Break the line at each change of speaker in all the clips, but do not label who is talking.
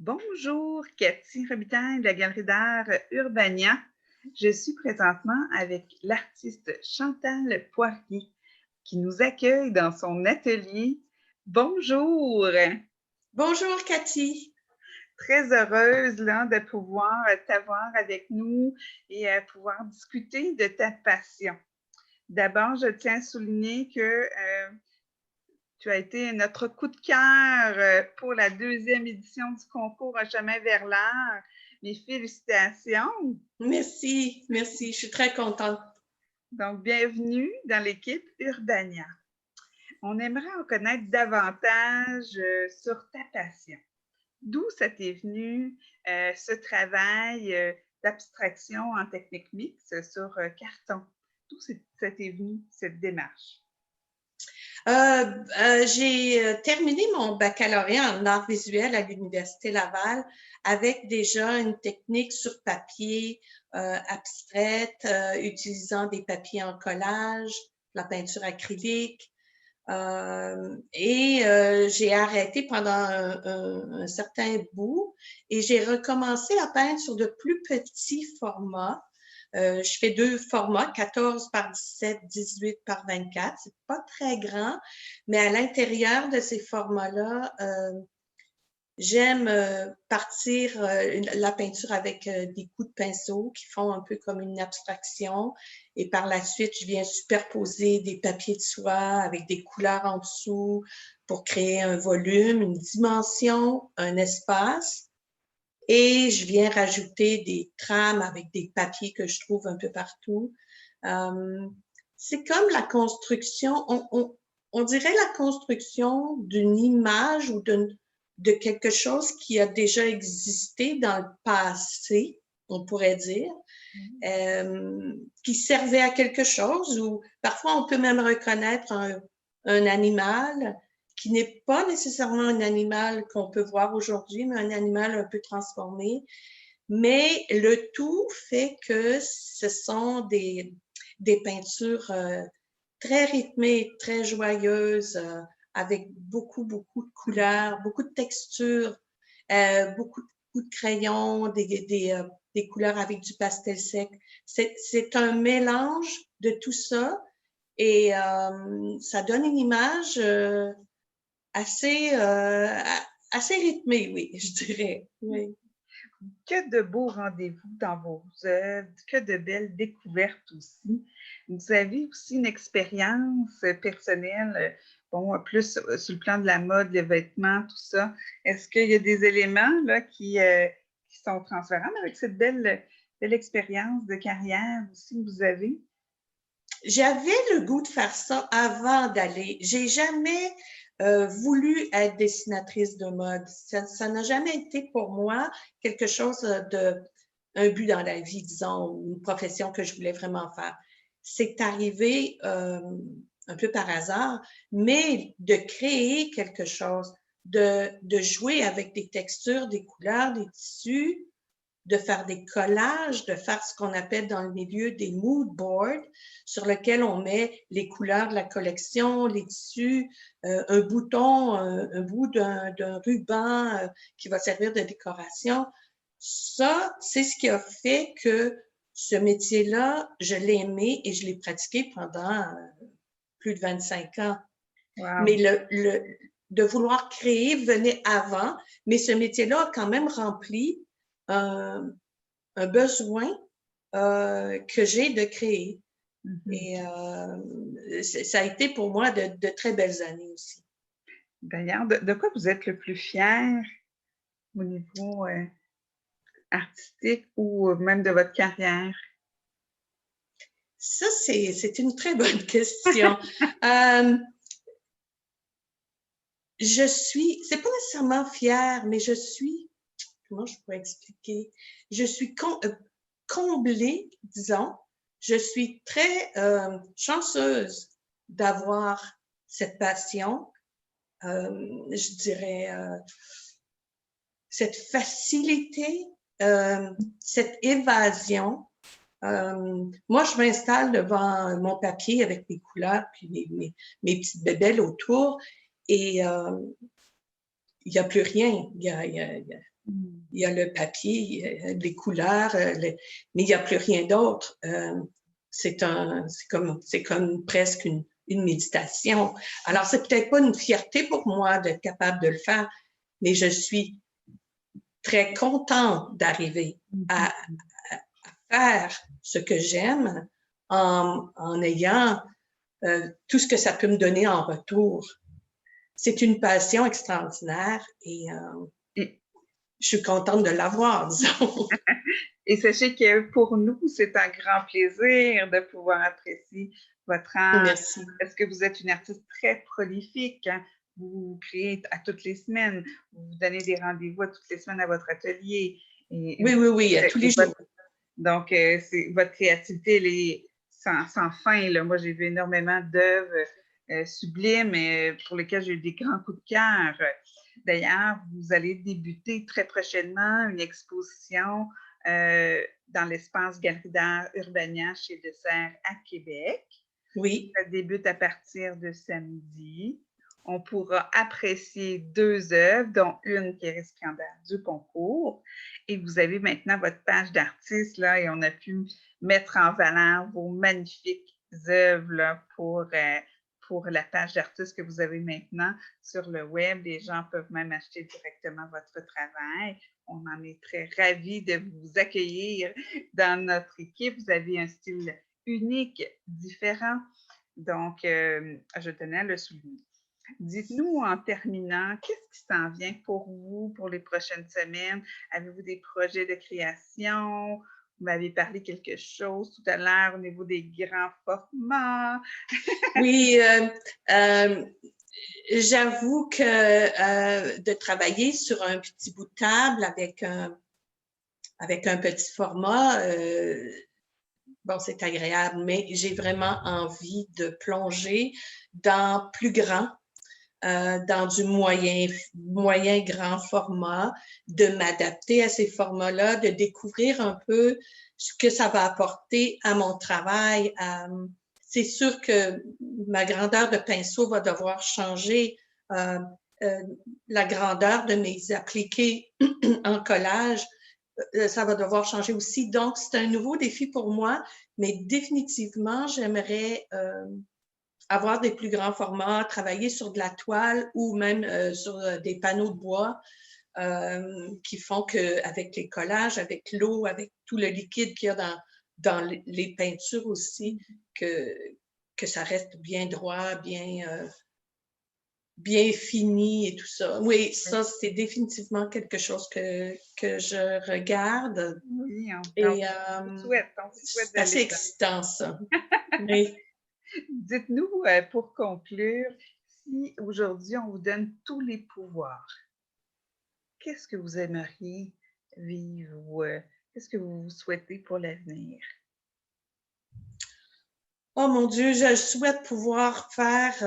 Bonjour, Cathy Robitaille de la Galerie d'art Urbania. Je suis présentement avec l'artiste Chantal Poirier qui nous accueille dans son atelier. Bonjour!
Bonjour Cathy.
Très heureuse là, de pouvoir t'avoir avec nous et pouvoir discuter de ta passion. D'abord, je tiens à souligner que tu as été notre coup de cœur pour la deuxième édition du concours Un chemin vers l'art. Mes félicitations.
Merci, je suis très contente.
Donc, bienvenue dans l'équipe Urbania. On aimerait en connaître davantage sur ta passion. D'où ça t'est venu, ce travail d'abstraction en technique mixte sur carton? D'où ça t'est venu, cette démarche?
J'ai terminé mon baccalauréat en arts visuels à l'Université Laval avec déjà une technique sur papier abstraite, utilisant des papiers en collage, la peinture acrylique. J'ai arrêté pendant un certain bout et j'ai recommencé à peindre sur de plus petits formats. Je fais deux formats, 14 par 17, 18 par 24. C'est pas très grand, mais à l'intérieur de ces formats-là, j'aime partir la peinture avec des coups de pinceau qui font un peu comme une abstraction. Et par la suite, je viens superposer des papiers de soie avec des couleurs en dessous pour créer un volume, une dimension, un espace. Et je viens rajouter des trames avec des papiers que je trouve un peu partout. C'est comme la construction, on dirait la construction d'une image ou de quelque chose qui a déjà existé dans le passé, on pourrait dire, qui servait à quelque chose, ou parfois on peut même reconnaître un animal qui n'est pas nécessairement un animal qu'on peut voir aujourd'hui, mais un animal un peu transformé. Mais le tout fait que ce sont des peintures très rythmées, très joyeuses, avec beaucoup de couleurs, beaucoup de textures, beaucoup de crayons, des couleurs avec du pastel sec. C'est un mélange de tout ça et ça donne une image assez rythmée, oui, je dirais. Oui.
Que de beaux rendez-vous dans vos œuvres, que de belles découvertes aussi. Vous avez aussi une expérience personnelle, bon, plus sur le plan de la mode, les vêtements, tout ça. Est-ce qu'il y a des éléments là, qui sont transférables avec cette belle expérience de carrière aussi que vous avez?
J'avais le goût de faire ça avant d'aller. J'ai jamais voulu être dessinatrice de mode. Ça n'a jamais été pour moi quelque chose un but dans la vie, disons, ou une profession que je voulais vraiment faire. C'est arrivé un peu par hasard, mais de créer quelque chose, de jouer avec des textures, des couleurs, des tissus, de faire des collages, de faire ce qu'on appelle dans le milieu des mood boards, sur lesquels on met les couleurs de la collection, les tissus, un bouton, un bout d'un ruban qui va servir de décoration. Ça, c'est ce qui a fait que ce métier-là, je l'ai aimé et je l'ai pratiqué pendant plus de 25 ans.
Wow.
Mais de vouloir créer venait avant, mais ce métier-là a quand même rempli un besoin que j'ai de créer. Et ça a été pour moi de très belles années aussi.
D'ailleurs, de quoi vous êtes le plus fier au niveau artistique ou même de votre carrière?
Ça, c'est une très bonne question. C'est pas nécessairement fière, mais comment je pourrais expliquer? Je suis comblée, disons. Je suis très chanceuse d'avoir cette passion, je dirais, cette facilité, cette évasion. Moi, je m'installe devant mon papier avec mes couleurs puis mes petites bébelles autour et il n'y a plus rien. Il Il y a le papier, les couleurs, mais il n'y a plus rien d'autre. C'est comme presque une méditation. Alors, c'est peut-être pas une fierté pour moi d'être capable de le faire, mais je suis très contente d'arriver à faire ce que j'aime en ayant tout ce que ça peut me donner en retour. C'est une passion extraordinaire et je suis contente de l'avoir, disons.
Et sachez que pour nous, c'est un grand plaisir de pouvoir apprécier votre art.
Merci.
Parce que vous êtes une artiste très prolifique. Hein? Vous créez à toutes les semaines. Vous donnez des rendez-vous à toutes les semaines à votre atelier. Et
Oui, à tous les jours.
Donc, votre créativité, elle est sans fin. Là. Moi, j'ai vu énormément d'œuvres sublimes pour lesquelles j'ai eu des grands coups de cœur. D'ailleurs, vous allez débuter très prochainement une exposition dans l'espace Galerie d'art Urbania chez Dessert à Québec.
Oui.
Ça débute à partir de samedi. On pourra apprécier 2 œuvres, dont une qui est récipiendaire du concours. Et vous avez maintenant votre page d'artiste, là, et on a pu mettre en valeur vos magnifiques œuvres là, pour la page d'artiste que vous avez maintenant sur le web. Les gens peuvent même acheter directement votre travail. On en est très ravis de vous accueillir dans notre équipe. Vous avez un style unique, différent. Donc, je tenais à le souligner. Dites-nous en terminant, qu'est-ce qui s'en vient pour vous pour les prochaines semaines? Avez-vous des projets de création? Vous m'avez parlé quelque chose tout à l'heure au niveau des grands formats.
Oui, j'avoue que de travailler sur un petit bout de table avec un petit format, bon, c'est agréable, mais j'ai vraiment envie de plonger dans plus grand, dans du moyen grand format, de m'adapter à ces formats-là, de découvrir un peu ce que ça va apporter à mon travail. C'est sûr que ma grandeur de pinceau va devoir changer. La grandeur de mes appliqués en collage, ça va devoir changer aussi. Donc, c'est un nouveau défi pour moi, mais définitivement, j'aimerais avoir des plus grands formats, travailler sur de la toile ou même sur des panneaux de bois qui font qu'avec les collages, avec l'eau, avec tout le liquide qu'il y a dans les peintures aussi, que ça reste bien droit, bien fini et tout ça. Oui, ça, c'est définitivement quelque chose que je regarde.
Oui,
Et
on vous souhaite
c'est assez excitant, ça. Oui.
Dites-nous, pour conclure, si aujourd'hui on vous donne tous les pouvoirs, qu'est-ce que vous aimeriez vivre ou qu'est-ce que vous souhaitez pour l'avenir?
Oh mon Dieu, je souhaite pouvoir faire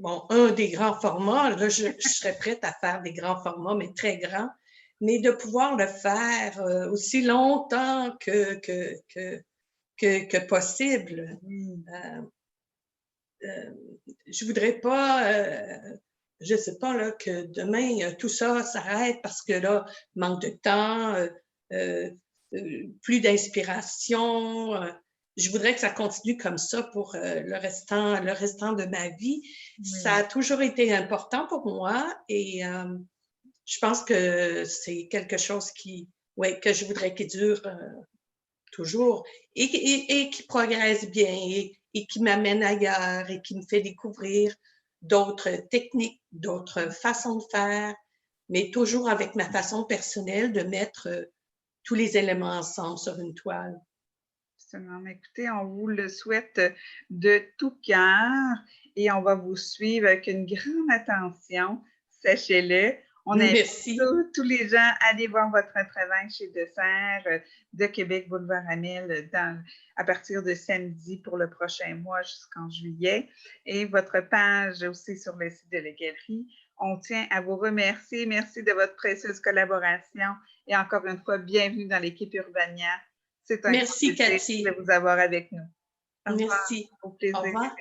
un des grands formats. Là, je serais prête à faire des grands formats, mais très grands, mais de pouvoir le faire aussi longtemps que possible. Je voudrais pas, je sais pas, là, que demain, tout ça s'arrête parce que là, manque de temps, plus d'inspiration. Je voudrais que ça continue comme ça pour le restant de ma vie.
Oui.
Ça a toujours été important pour moi et je pense que c'est quelque chose que je voudrais qu'il dure toujours et qui progresse bien et qui m'amène ailleurs et qui me fait découvrir d'autres techniques, d'autres façons de faire, mais toujours avec ma façon personnelle de mettre tous les éléments ensemble sur une toile.
Absolument. Écoutez, on vous le souhaite de tout cœur et on va vous suivre avec une grande attention, sachez-le. On invite tous les gens à aller voir votre travail chez Dessert de Québec, Boulevard Amel, à partir de samedi pour le prochain mois jusqu'en juillet. Et votre page aussi sur le site de la galerie. On tient à vous remercier. Merci de votre précieuse collaboration. Et encore une fois, bienvenue dans l'équipe Urbania. C'est un
Merci,
plaisir
Cathy.
de vous avoir avec nous.
Merci.
Au plaisir.
Au revoir.